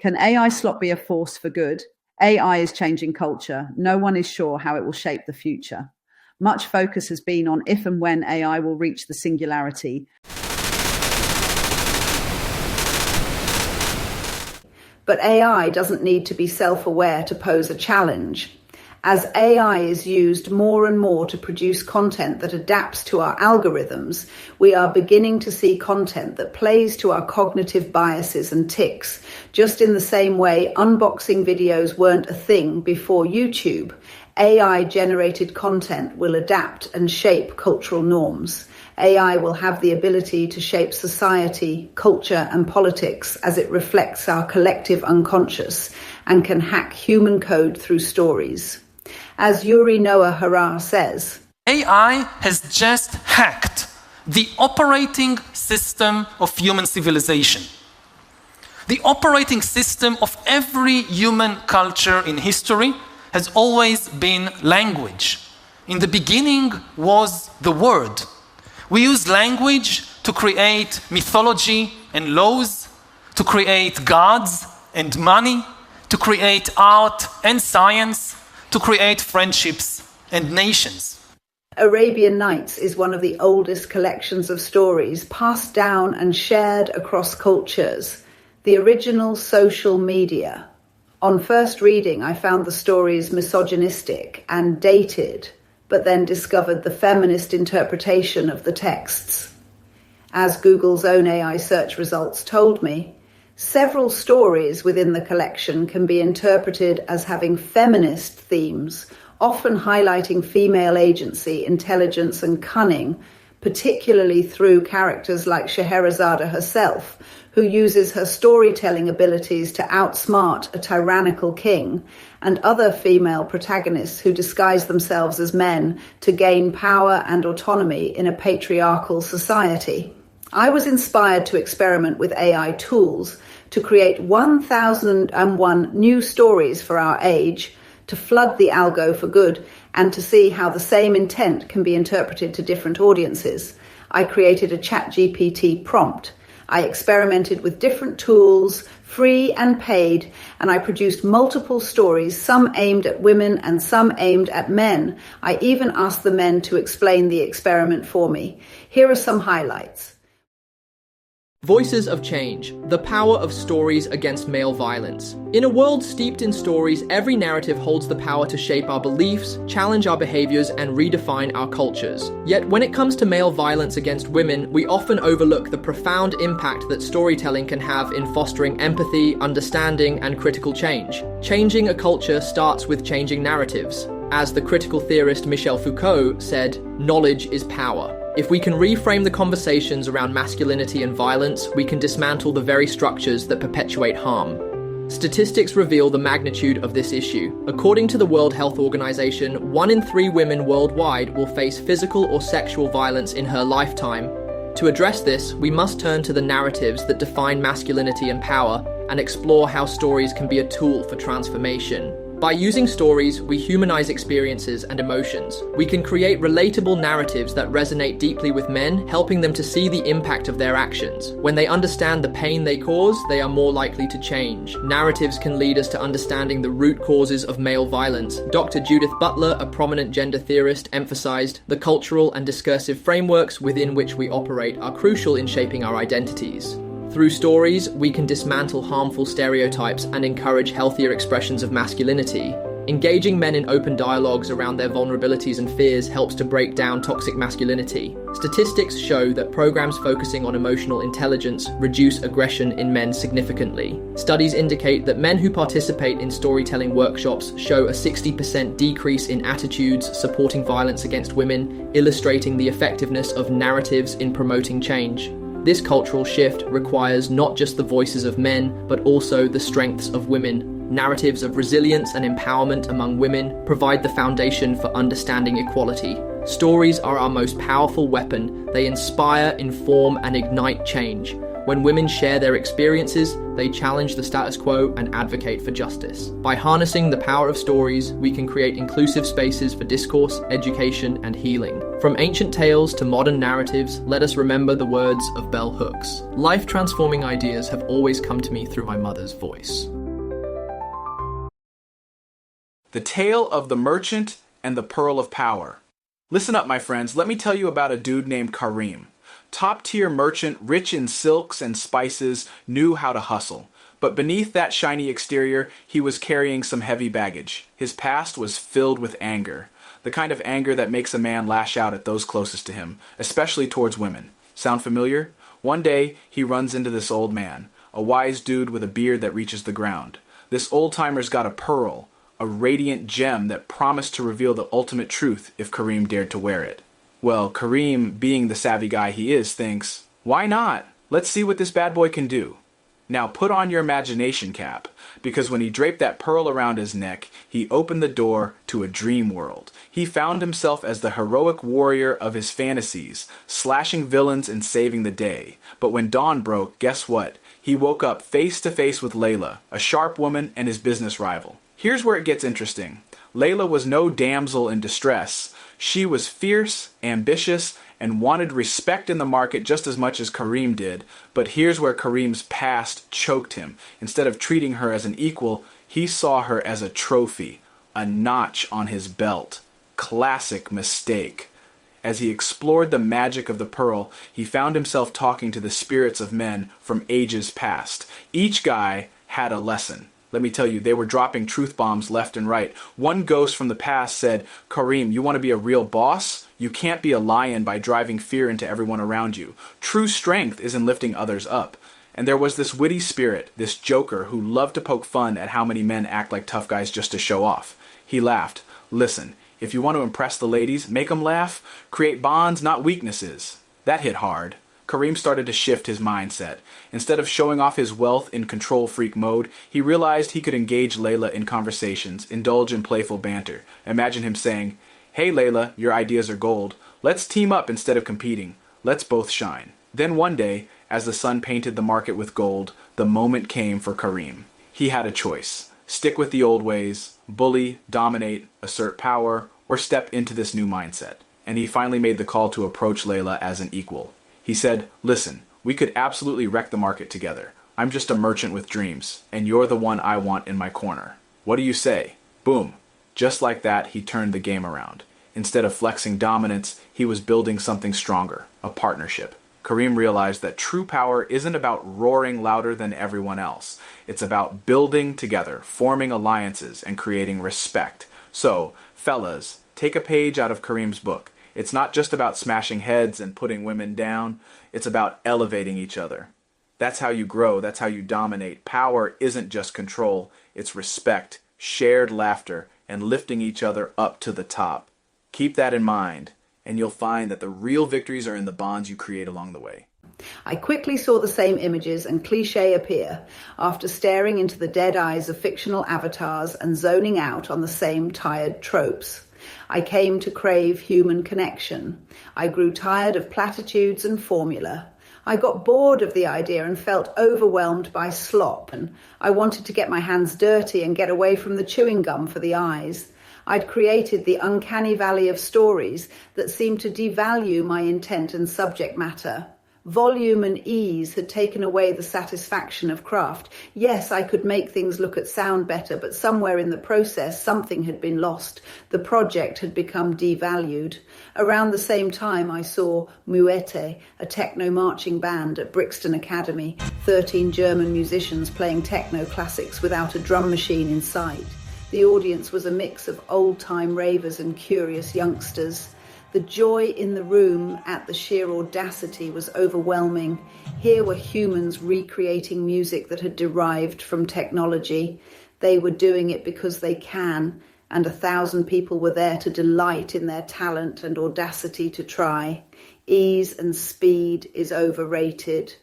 Can AI slot be a force for good? AI is changing culture. No one is sure how it will shape the future. Much focus has been on if and when AI will reach the singularity. But AI doesn't need to be self-aware to pose a challenge. As AI is used more and more to produce content that adapts to our algorithms, we are beginning to see content that plays to our cognitive biases and tics, just in the same way unboxing videos weren't a thing before YouTube. AI-generated content will adapt and shape cultural norms. AI will have the ability to shape society, culture, and politics as it reflects our collective unconscious and can hack human code through stories. As Yuri Noah Harari says, AI has just hacked the operating system of human civilization. The operating system of every human culture in history has always been language. In the beginning was the word. We use language to create mythology and laws, to create gods and money, to create art and science, to create friendships and nations. Arabian Nights is one of the oldest collections of stories passed down and shared across cultures, the original social media. On first reading, I found the stories misogynistic and dated, but then discovered the feminist interpretation of the texts. As Google's own AI search results told me, several stories within the collection can be interpreted as having feminist themes, often highlighting female agency, intelligence, and cunning, particularly through characters like Scheherazade herself, who uses her storytelling abilities to outsmart a tyrannical king, and other female protagonists who disguise themselves as men to gain power and autonomy in a patriarchal society. I was inspired to experiment with AI tools to create 1001 new stories for our age, to flood the algo for good, and to see how the same intent can be interpreted to different audiences. I created a ChatGPT prompt. I experimented with different tools, free and paid, and I produced multiple stories, some aimed at women and some aimed at men. I even asked the men to explain the experiment for me. Here are some highlights. Voices of Change, the power of stories against male violence. In a world steeped in stories, every narrative holds the power to shape our beliefs, challenge our behaviors, and redefine our cultures. Yet when it comes to male violence against women, we often overlook the profound impact that storytelling can have in fostering empathy, understanding, and critical change. Changing a culture starts with changing narratives. As the critical theorist Michel Foucault said, knowledge is power. If we can reframe the conversations around masculinity and violence, we can dismantle the very structures that perpetuate harm. Statistics reveal the magnitude of this issue. According to the World Health Organization, 1 in 3 women worldwide will face physical or sexual violence in her lifetime. To address this, we must turn to the narratives that define masculinity and power and explore how stories can be a tool for transformation. By using stories, we humanize experiences and emotions. We can create relatable narratives that resonate deeply with men, helping them to see the impact of their actions. When they understand the pain they cause, they are more likely to change. Narratives can lead us to understanding the root causes of male violence. Dr. Judith Butler, a prominent gender theorist, emphasized the cultural and discursive frameworks within which we operate are crucial in shaping our identities. Through stories, we can dismantle harmful stereotypes and encourage healthier expressions of masculinity. Engaging men in open dialogues around their vulnerabilities and fears helps to break down toxic masculinity. Statistics show that programs focusing on emotional intelligence reduce aggression in men significantly. Studies indicate that men who participate in storytelling workshops show a 60% decrease in attitudes supporting violence against women, illustrating the effectiveness of narratives in promoting change. This cultural shift requires not just the voices of men, but also the strengths of women. Narratives of resilience and empowerment among women provide the foundation for understanding equality. Stories are our most powerful weapon. They inspire, inform, and ignite change. When women share their experiences, they challenge the status quo and advocate for justice. By harnessing the power of stories, we can create inclusive spaces for discourse, education, and healing. From ancient tales to modern narratives, let us remember the words of bell hooks. Life-transforming ideas have always come to me through my mother's voice. The Tale of the Merchant and the Pearl of Power. Listen up, my friends. Let me tell you about a dude named Kareem. Top-tier merchant, rich in silks and spices, knew how to hustle. But beneath that shiny exterior, he was carrying some heavy baggage. His past was filled with anger. The kind of anger that makes a man lash out at those closest to him, especially towards women. Sound familiar? One day, he runs into this old man, a wise dude with a beard that reaches the ground. This old-timer's got a pearl, a radiant gem that promised to reveal the ultimate truth if Kareem dared to wear it. Well, Kareem, being the savvy guy he is, thinks, why not? Let's see what this bad boy can do. Now put on your imagination cap, because when he draped that pearl around his neck, he opened the door to a dream world. He found himself as the heroic warrior of his fantasies, slashing villains and saving the day. But when dawn broke, guess what? He woke up face to face with Layla, a sharp woman and his business rival. Here's where it gets interesting. Layla was no damsel in distress. She was fierce, ambitious, and wanted respect in the market just as much as Kareem did. But here's where Kareem's past choked him. Instead of treating her as an equal, he saw her as a trophy, a notch on his belt. Classic mistake. As he explored the magic of the pearl, he found himself talking to the spirits of men from ages past. Each guy had a lesson. Let me tell you, they were dropping truth bombs left and right. One ghost from the past said, Kareem, you want to be a real boss? You can't be a lion by driving fear into everyone around you. True strength is in lifting others up. And there was this witty spirit, this joker, who loved to poke fun at how many men act like tough guys just to show off. He laughed. Listen, if you want to impress the ladies, make them laugh. Create bonds, not weaknesses. That hit hard. Kareem started to shift his mindset. Instead of showing off his wealth in control freak mode, he realized he could engage Layla in conversations, indulge in playful banter. Imagine him saying, hey Layla, your ideas are gold. Let's team up instead of competing. Let's both shine. Then one day, as the sun painted the market with gold, the moment came for Kareem. He had a choice. Stick with the old ways, bully, dominate, assert power, or step into this new mindset. And he finally made the call to approach Layla as an equal. He said, listen, we could absolutely wreck the market together. I'm just a merchant with dreams, and you're the one I want in my corner. What do you say? Boom. Just like that, he turned the game around. Instead of flexing dominance, he was building something stronger, a partnership. Kareem realized that true power isn't about roaring louder than everyone else. It's about building together, forming alliances, and creating respect. So, fellas, take a page out of Kareem's book. It's not just about smashing heads and putting women down. It's about elevating each other. That's how you grow. That's how you dominate. Power isn't just control. It's respect, shared laughter, and lifting each other up to the top. Keep that in mind, and you'll find that the real victories are in the bonds you create along the way. I quickly saw the same images and cliché appear after staring into the dead eyes of fictional avatars and zoning out on the same tired tropes. I came to crave human connection. I grew tired of platitudes and formula. I got bored of the idea and felt overwhelmed by slop, and I wanted to get my hands dirty and get away from the chewing gum for the eyes. I'd created the uncanny valley of stories that seemed to devalue my intent and subject matter. Volume and ease had taken away the satisfaction of craft. Yes, I could make things look and sound better, but somewhere in the process, something had been lost. The project had become devalued. Around the same time, I saw Muette, a techno marching band at Brixton Academy, 13 German musicians playing techno classics without a drum machine in sight. The audience was a mix of old-time ravers and curious youngsters. The joy in the room at the sheer audacity was overwhelming. Here were humans recreating music that had derived from technology. They were doing it because they can, and 1,000 people were there to delight in their talent and audacity to try. Ease and speed is overrated.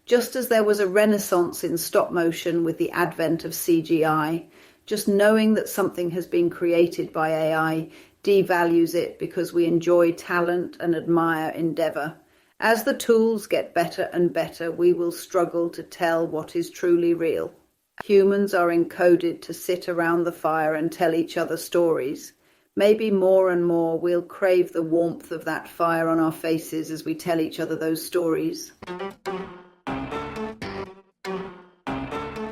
Just as there was a renaissance in stop motion with the advent of CGI, just knowing that something has been created by AI devalues it because we enjoy talent and admire endeavour. As the tools get better and better, we will struggle to tell what is truly real. Humans are encoded to sit around the fire and tell each other stories. Maybe more and more we'll crave the warmth of that fire on our faces as we tell each other those stories.